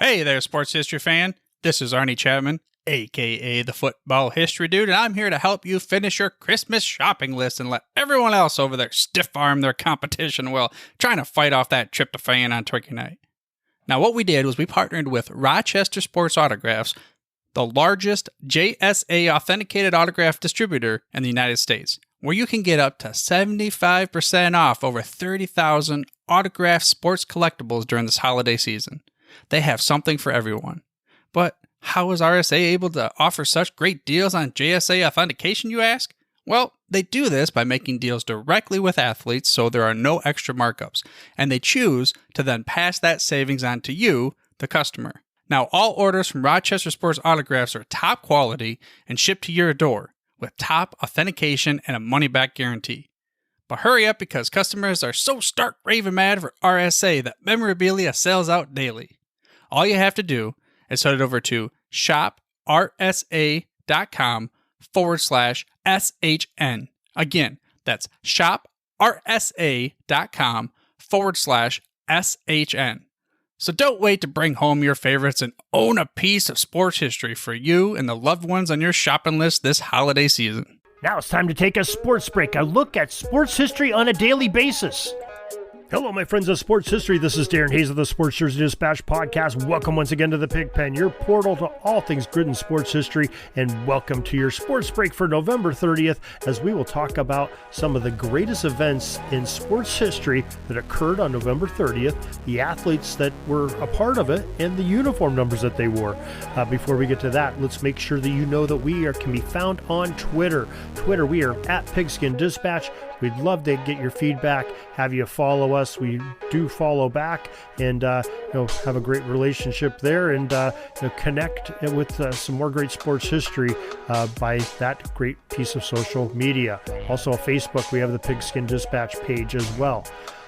Hey there, sports history fan. This is Arnie Chapman, aka the Football History Dude, and I'm here to help you finish your Christmas shopping list and let everyone else over there stiff-arm their competition while trying to fight off that tryptophan on Turkey Night. Now, what we did was we partnered with Rochester Sports Autographs, the largest JSA authenticated autograph distributor in the United States, where you can get up to 75% off over 30,000 autographed sports collectibles during this holiday season. They have something for everyone. But how is RSA able to offer such great deals on JSA authentication, you ask? Well, they do this by making deals directly with athletes so there are no extra markups, and they choose to then pass that savings on to you, the customer. Now, all orders from Rochester Sports Autographs are top quality and shipped to your door with top authentication and a money-back guarantee. But hurry up because customers are so stark raving mad for RSA that memorabilia sells out daily. All you have to do is head over to shoprsa.com/SHN. Again, that's shoprsa.com/SHN. So don't wait to bring home your favorites and own a piece of sports history for you and the loved ones on your shopping list this holiday season. Now it's time to take a sports break, a look at sports history on a daily basis. Hello, my friends of sports history. This is Darren Hayes of the Sports Jersey Dispatch podcast. Welcome once again to the Pigpen, your portal to all things grid and sports history, and welcome to your sports break for November 30th, as we will talk about some of the greatest events in sports history that occurred on November 30th, the athletes that were a part of it, and the uniform numbers that they wore. Before we get to that, let's make sure that you know that we can be found on Twitter. We are at Pigskin Dispatch. We'd love to get your feedback, have you follow us. We do follow back, and have a great relationship there, and connect with some more great sports history by that great piece of social media. Also on Facebook, we have the Pigskin Dispatch page as well.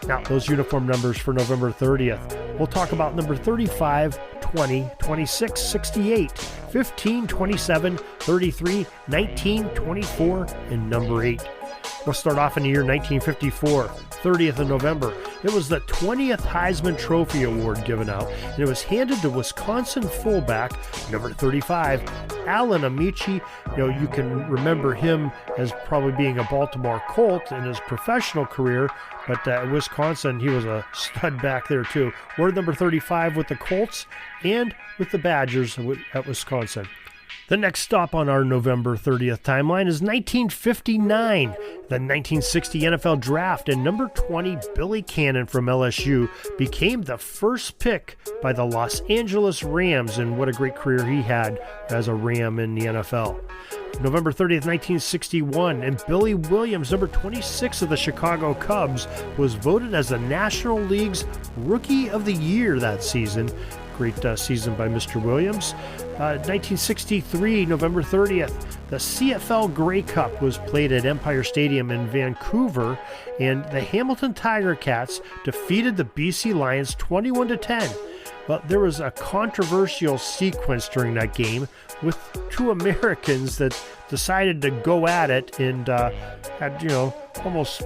Now, those uniform numbers for November 30th. We'll talk about number 35, 20, 26, 68, 15, 27, 33, 19, 24, and number 8. We'll start off in the year 1954, 30th of November. It was the 20th Heisman Trophy Award given out, and it was handed to Wisconsin fullback, number 35, Alan Amici. You can remember him as probably being a Baltimore Colt in his professional career, but at Wisconsin, he was a stud back there too. Wore number 35 with the Colts and with the Badgers at Wisconsin. The next stop on our November 30th timeline is 1959, the 1960 NFL Draft, and number 20, Billy Cannon from LSU, became the first pick by the Los Angeles Rams, and what a great career he had as a Ram in the NFL. November 30th, 1961, and Billy Williams, number 26 of the Chicago Cubs, was voted as the National League's Rookie of the Year that season. Great season by Mr. Williams. 1963, November 30th, the CFL Grey Cup was played at Empire Stadium in Vancouver, and the Hamilton Tiger Cats defeated the BC Lions 21-10. But there was a controversial sequence during that game with two Americans that decided to go at it and had, almost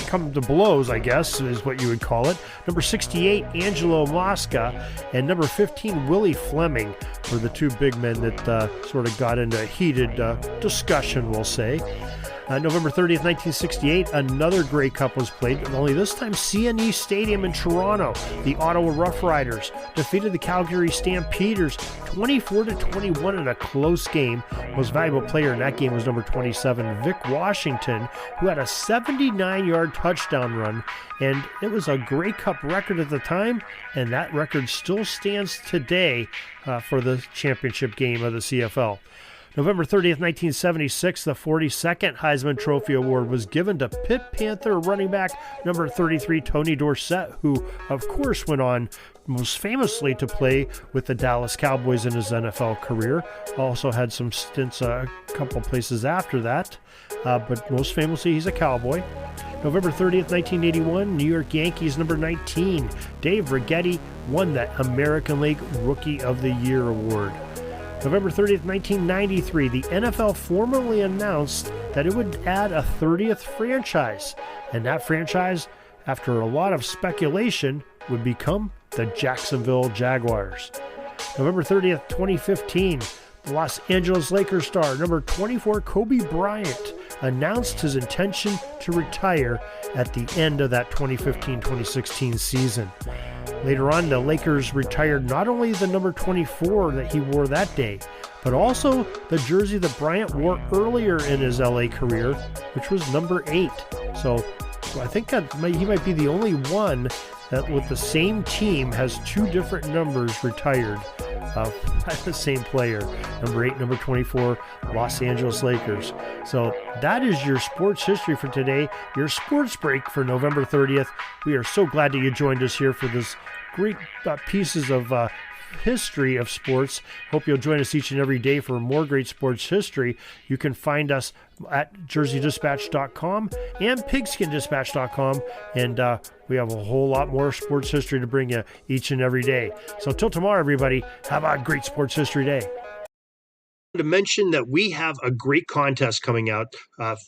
come to blows, I guess, is what you would call it. Number 68, Angelo Mosca, and number 15, Willie Fleming were the two big men that sort of got into a heated discussion, we'll say. November 30th, 1968, another Grey Cup was played, only this time CNE Stadium in Toronto. The Ottawa Rough Riders defeated the Calgary Stampeders 24-21 in a close game. Most valuable player in that game was number 27, Vic Washington, who had a 79-yard touchdown run, and it was a Grey Cup record at the time, and that record still stands today for the championship game of the CFL. November 30th, 1976, the 42nd Heisman Trophy Award was given to Pitt Panther running back number 33, Tony Dorsett, who, of course, went on most famously to play with the Dallas Cowboys in his NFL career. Also had some stints a couple places after that, but most famously, he's a Cowboy. November 30th, 1981, New York Yankees number 19, Dave Righetti, won the American League Rookie of the Year award. November 30th, 1993, the NFL formally announced that it would add a 30th franchise, and that franchise, after a lot of speculation, would become the Jacksonville Jaguars. November 30th, 2015, the Los Angeles Lakers star, number 24, Kobe Bryant, announced his intention to retire at the end of that 2015-2016 season. Later on, the Lakers retired not only the number 24 that he wore that day, but also the jersey that Bryant wore earlier in his LA career, which was number 8. So I think he might be the only one that with the same team has two different numbers retired by the same player. Number 8, number 24, Los Angeles Lakers. So that is your sports history for today, your sports break for November 30th. We are so glad that you joined us here for this great pieces of history of sports. Hope you'll join us each and every day for more great sports history. You can find us at jerseydispatch.com and pigskindispatch.com, and we have a whole lot more sports history to bring you each and every day. So till tomorrow, everybody, have a great sports history day. To mention that we have a great contest coming out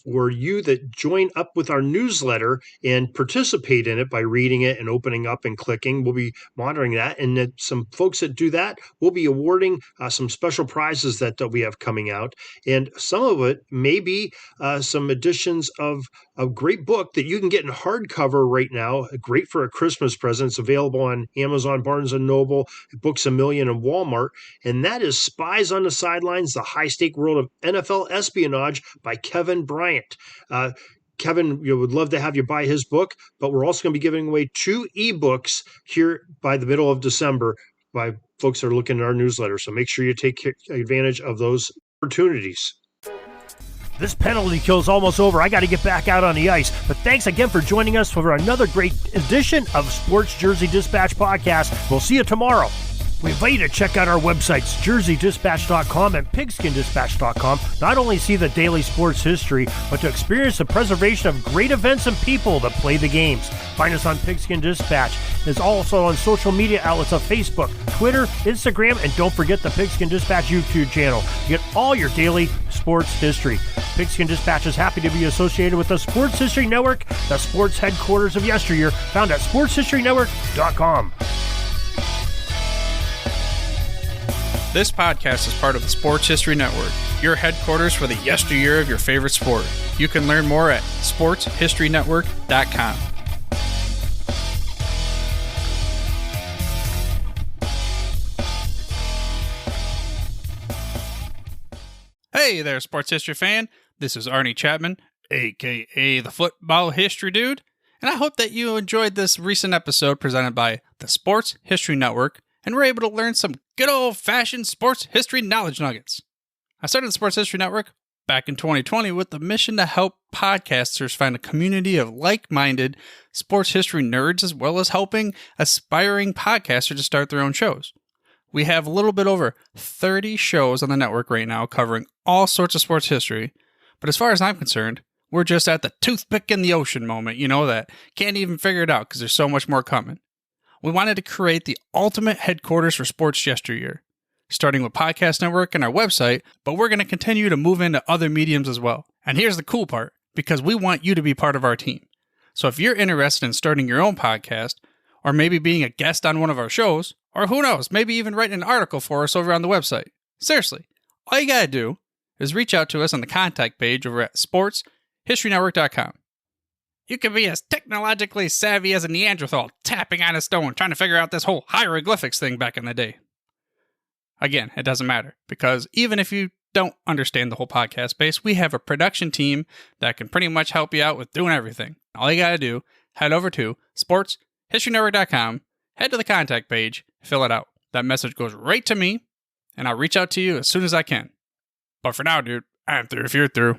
for you that join up with our newsletter and participate in it by reading it and opening up and clicking. We'll be monitoring that, and some folks that do that, we'll be awarding some special prizes that we have coming out, and some of it may be some editions of a great book that you can get in hardcover right now, great for a Christmas present. It's available on Amazon, Barnes & Noble, Books A Million, and Walmart, and that is Spies on the Sidelines, The High-Stake World of NFL Espionage by Kevin Bryant. Kevin, we would love to have you buy his book, but we're also going to be giving away 2 ebooks here by the middle of December by folks that are looking at our newsletter. So make sure you take advantage of those opportunities. This penalty kill is almost over. I got to get back out on the ice. But thanks again for joining us for another great edition of Sports Jersey Dispatch Podcast. We'll see you tomorrow. We invite you to check out our websites, jerseydispatch.com and pigskindispatch.com. Not only see the daily sports history, but to experience the preservation of great events and people that play the games. Find us on Pigskin Dispatch. It's also on social media outlets of Facebook, Twitter, Instagram, and don't forget the Pigskin Dispatch YouTube channel. You get all your daily sports history. Pigskin Dispatch is happy to be associated with the Sports History Network, the sports headquarters of yesteryear, found at sportshistorynetwork.com. This podcast is part of the Sports History Network, your headquarters for the yesteryear of your favorite sport. You can learn more at sportshistorynetwork.com. Hey there, sports history fan. This is Arnie Chapman, a.k.a. the Football History Dude, and I hope that you enjoyed this recent episode presented by the Sports History Network and were able to learn some good old-fashioned sports history knowledge nuggets. I started the Sports History Network back in 2020 with the mission to help podcasters find a community of like-minded sports history nerds, as well as helping aspiring podcasters to start their own shows. We have a little bit over 30 shows on the network right now covering all sorts of sports history, but as far as I'm concerned, we're just at the toothpick in the ocean moment, that can't even figure it out because there's so much more coming. We wanted to create the ultimate headquarters for sports yesteryear, starting with Podcast Network and our website, but we're going to continue to move into other mediums as well. And here's the cool part, because we want you to be part of our team. So if you're interested in starting your own podcast, or maybe being a guest on one of our shows, or who knows, maybe even writing an article for us over on the website. Seriously, all you gotta do is reach out to us on the contact page over at sportshistorynetwork.com. You can be as technologically savvy as a Neanderthal tapping on a stone trying to figure out this whole hieroglyphics thing back in the day. Again, it doesn't matter, because even if you don't understand the whole podcast space, we have a production team that can pretty much help you out with doing everything. All you gotta do, head over to sportshistorynetwork.com, head to the contact page, fill it out. That message goes right to me, and I'll reach out to you as soon as I can. But for now, dude, I'm through if you're through.